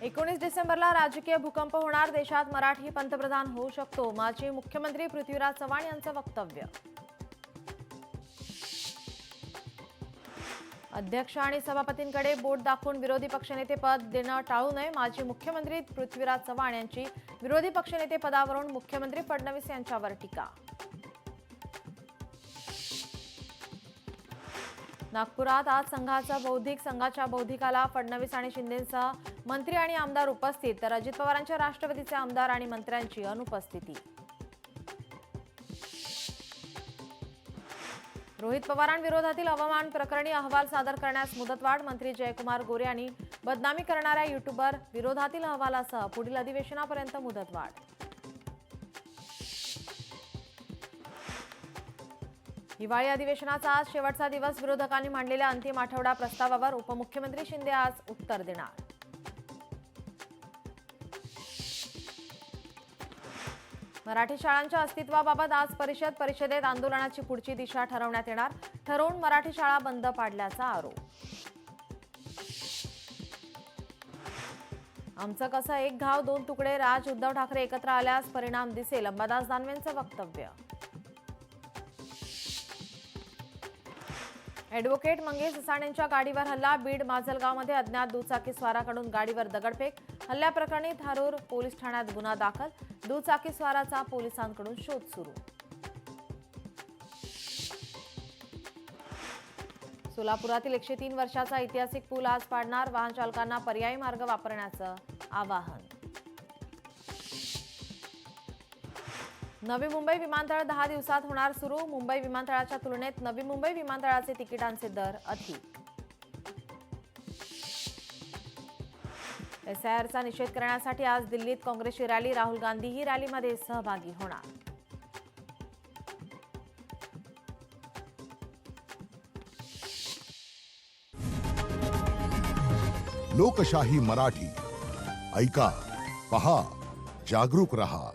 19 डिसेंबरला राजकीय भूकंप होणार, देशात मराठी पंतप्रधान होऊ शकतो, माजी मुख्यमंत्री पृथ्वीराज चव्हाण यांचं वक्तव्य. अध्यक्ष आणि सभापतींकडे बोट दाखवून विरोधी पक्षनेते पद देणं टाळू नये, माजी मुख्यमंत्री पृथ्वीराज चव्हाण यांची विरोधी पक्षनेते पदावरून मुख्यमंत्री फडणवीस यांच्यावर टीका. नागपुरात आज संघाच्या बौद्धिकाला फडणवीस आणि शिंदेंसह मंत्री आणि आमदार उपस्थित, तर अजित पवारांच्या राष्ट्रवादीचे आमदार आणि मंत्र्यांची अनुपस्थिती. रोहित पवारांविरोधातील अवमान प्रकरणी अहवाल सादर करण्यास मुदतवाढ, मंत्री जयकुमार गोरे यांनी बदनामी करणाऱ्या युट्यूबर विरोधातील अहवालासह पुढील अधिवेशनापर्यंत मुदतवाढ. हिवाळी अधिवेशनाचा आज शेवटचा दिवस, विरोधकांनी मांडलेल्या अंतिम आठवडा प्रस्तावावर उपमुख्यमंत्री शिंदे आज उत्तर देणार. मराठी शाळांच्या अस्तित्वाबाबत आज परिषदेत आंदोलनाची पुढची दिशा ठरवण्यात येणार, ठरवून मराठी शाळा बंद पाडल्याचा आरोप. आमचं कसं एक घाव दोन तुकडे, उद्धव ठाकरे एकत्र आल्यास परिणाम दिसेल, अंबादास दानवेंचं वक्तव्य. ॲडव्होकेट मंगेश असाणेंच्या गाडीवर हल्ला, बीड माजलगावमध्ये अज्ञात दुचाकीस्वाराकडून गाडीवर दगडफेक, हल्ल्याप्रकरणी धारूर पोलीस ठाण्यात गुन्हा दाखल, दुचाकीस्वाराचा पोलिसांकडून शोध सुरू. सोलापुरातील 103 वर्षाचा ऐतिहासिक पूल आज पाडणार, वाहन चालकांना पर्यायी मार्ग वापरण्याचं आवाहन. नवी मुंबई विमानतळ 10 दिवसात होणार सुरू, मुंबई विमानतळाच्या तुलनेत नवी मुंबई विमानतळाचे तिकिटांचे दर अधिक. SIRचा निषेध करण्यासाठी आज दिल्लीत काँग्रेसची रॅली, राहुल गांधीही रॅलीमध्ये सहभागी होणार. लोकशाही मराठी ऐका, पहा, जागरूक रहा.